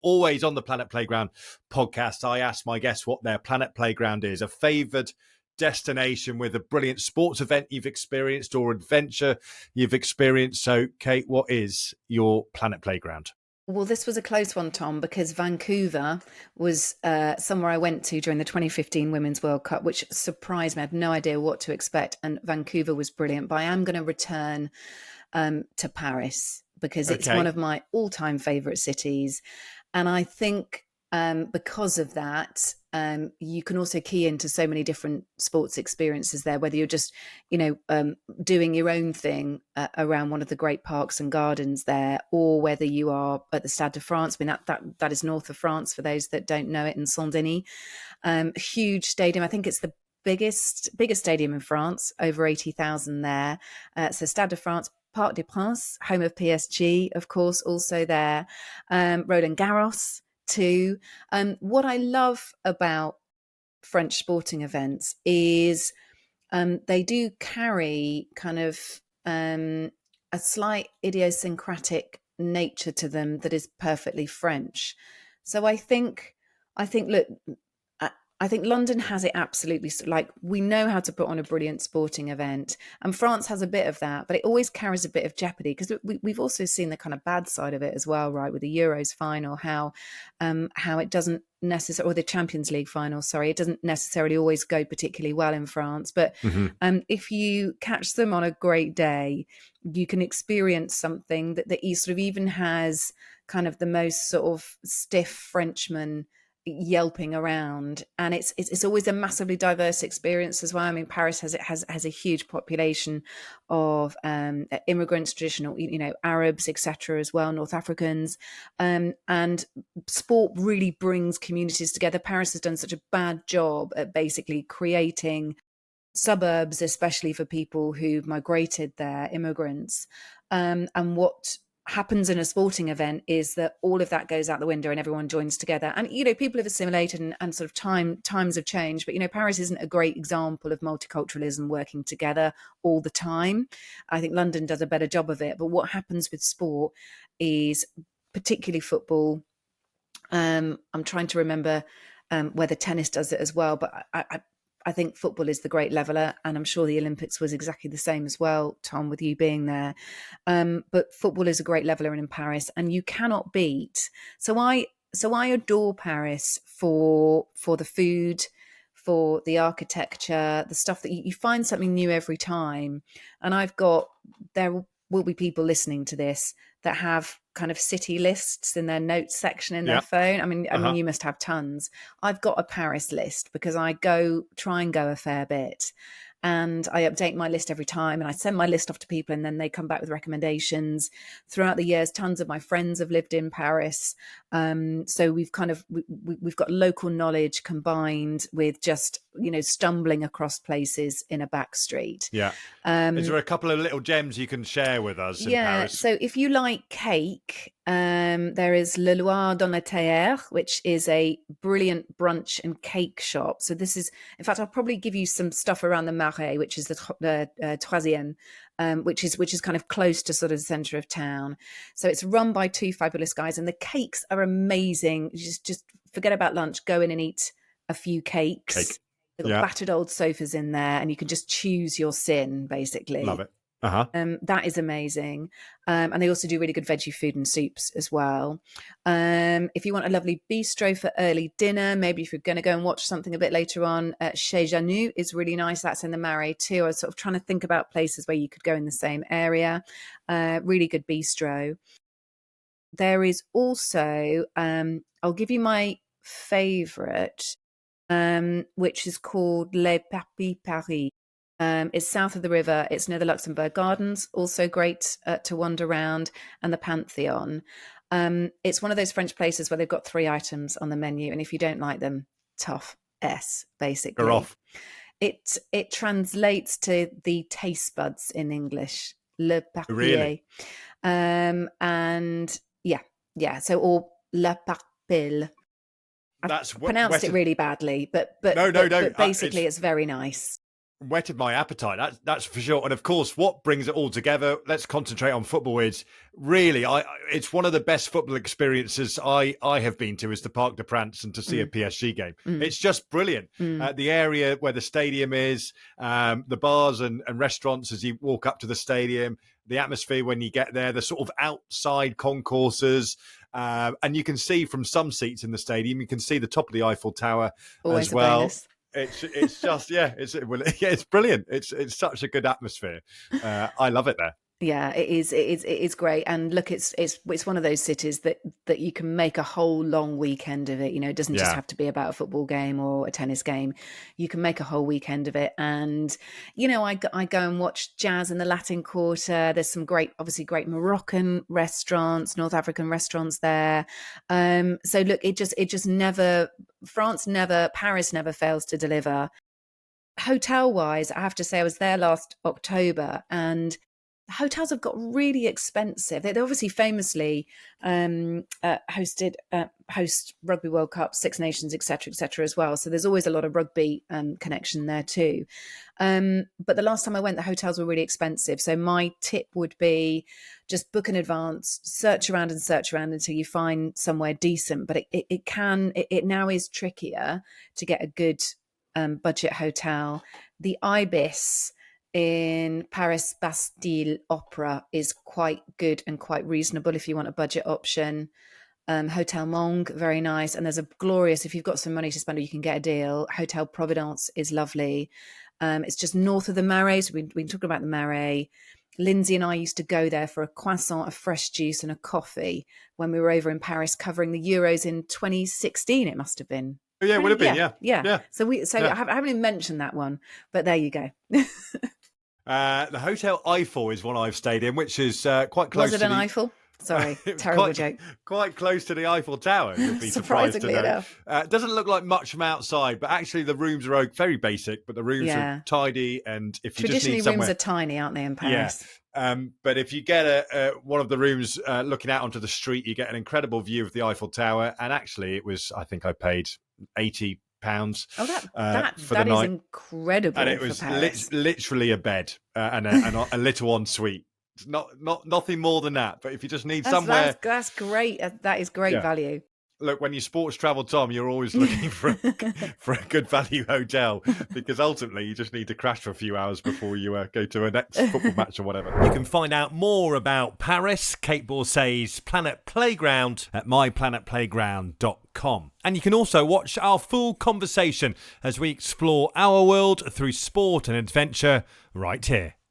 always on the Planet Playground podcast, I ask my guests what their Planet Playground is, a favoured destination with a brilliant sports event you've experienced or adventure you've experienced. So, Kate, what is your Planet Playground? Well, this was a close one, Tom, because Vancouver was somewhere I went to during the 2015 Women's World Cup, which surprised me. I had no idea what to expect. And Vancouver was brilliant. But I am going to return to Paris because it's one of my all-time favourite cities. And I think because of that, you can also key into so many different sports experiences there, whether you're just, doing your own thing around one of the great parks and gardens there, or whether you are at the Stade de France. I mean, that is north of France for those that don't know it, in Saint-Denis. Huge stadium. I think it's the biggest stadium in France, over 80,000 there. So Stade de France, Parc des Princes, home of PSG, of course, also there. Roland Garros too. What I love about French sporting events is they do carry kind of a slight idiosyncratic nature to them that is perfectly French. So I think, look, I think London has it absolutely. Like, we know how to put on a brilliant sporting event, and France has a bit of that, but it always carries a bit of jeopardy because we've also seen the kind of bad side of it as well, right? With the Euros final, how it doesn't necessarily, or the Champions League final, sorry, it doesn't necessarily always go particularly well in France. But if you catch them on a great day, you can experience something that you sort of even has kind of the most sort of stiff Frenchman yelping around, and it's always a massively diverse experience as well. I mean, Paris has a huge population of immigrants, traditional, Arabs, etc., as well, North Africans, and sport really brings communities together. Paris has done such a bad job at basically creating suburbs, especially for people who've migrated there, immigrants, and what happens in a sporting event is that all of that goes out the window and everyone joins together. And people have assimilated and sort of times have changed, but Paris isn't a great example of multiculturalism working together all the time. I think London does a better job of it. But what happens with sport is, particularly football, I'm trying to remember whether tennis does it as well, but I think football is the great leveler, and I'm sure the Olympics was exactly the same as well, Tom, with you being there. But football is a great leveler in Paris, and you cannot beat. So I adore Paris for the food, for the architecture, the stuff that you find something new every time. And there will be people listening to this that have kind of city lists in their notes section in their phone. I mean, you must have tons. I've got a Paris list because I try and go a fair bit. And I update my list every time, and I send my list off to people, and then they come back with recommendations. Throughout the years, tons of my friends have lived in Paris, so we've got local knowledge combined with just stumbling across places in a back street. Yeah, is there a couple of little gems you can share with us in Paris? So if you like cake, there is Le Loir dans la Théière, which is a brilliant brunch and cake shop. So this is, in fact, I'll probably give you some stuff around the Marais, which is the Troisième, which is kind of close to sort of the centre of town. So it's run by two fabulous guys, and the cakes are amazing. You just forget about lunch, go in and eat a few cakes. They've got battered old sofas in there, and you can just choose your sin, basically. Love it. That is amazing. And they also do really good veggie food and soups as well. If you want a lovely bistro for early dinner, maybe if you're going to go and watch something a bit later on, Chez Janu is really nice. That's in the Marais too. I was sort of trying to think about places where you could go in the same area. Really good bistro. There is also, I'll give you my favourite, which is called Les Papis Paris. It's south of the river. It's near the Luxembourg Gardens, also great to wander around, and the Pantheon. It's one of those French places where they've got 3 items on the menu, and if you don't like them, tough S, basically. They're off. It translates to the taste buds in English, le papier. Really? And so, or le parpille. I've pronounced it really badly, but no. basically it's very nice. whetted my appetite. That's for sure. And of course, what brings it all together? Let's concentrate on football. Is really, it's one of the best football experiences I have been to is the Parc des Princes and to see a PSG game. It's just brilliant. The area where the stadium is, the bars and restaurants as you walk up to the stadium, the atmosphere when you get there, the sort of outside concourses. And you can see from some seats in the stadium, you can see the top of the Eiffel Tower Always as well. A bonus. It's just it's brilliant. It's such a good atmosphere. I love it there. Yeah, it is great. And look, it's one of those cities that you can make a whole long weekend of it. You know, it doesn't just have to be about a football game or a tennis game. You can make a whole weekend of it. And, you know, I go and watch jazz in the Latin Quarter. There's some great Moroccan restaurants, North African restaurants there. So look, Paris never fails to deliver. Hotel wise, I have to say I was there last October and hotels have got really expensive. They obviously famously host Rugby World Cup, Six Nations, etc., as well. So there's always a lot of rugby connection there too. But the last time I went, the hotels were really expensive. So my tip would be just book in advance, search around until you find somewhere decent. But it now is trickier to get a good budget hotel. The Ibis in Paris Bastille Opera is quite good and quite reasonable if you want a budget option. Hotel Monge, very nice. And there's a glorious, if you've got some money to spend or you can get a deal, Hotel Providence is lovely. It's just north of the Marais. So we've been talking about the Marais. Lindsay and I used to go there for a croissant, a fresh juice and a coffee when we were over in Paris covering the Euros in 2016, it must have been. Oh, yeah, it would have been, yeah. I haven't even mentioned that one, but there you go. The Hotel Eiffel is one I've stayed in, which is quite close. Was it an Eiffel? Sorry, terrible joke. Quite close to the Eiffel Tower. You'd be surprisingly enough. It doesn't look like much from outside, but actually the rooms are very basic, but the rooms are tidy. And if you just need somewhere, rooms are tiny, aren't they, in Paris? Yeah. But if you get one of the rooms looking out onto the street, you get an incredible view of the Eiffel Tower. And actually, I think I paid £80 Oh, that for the is night. Incredible. And it was literally a bed and a little ensuite. Nothing more than that. But if you just need somewhere, that's great. That is great value. Look, when you sports travel, Tom, you're always looking for a good value hotel because ultimately you just need to crash for a few hours before you go to a next football match or whatever. You can find out more about Paris, Kait Borsay's Planet Playground at myplanetplayground.com. And you can also watch our full conversation as we explore our world through sport and adventure right here.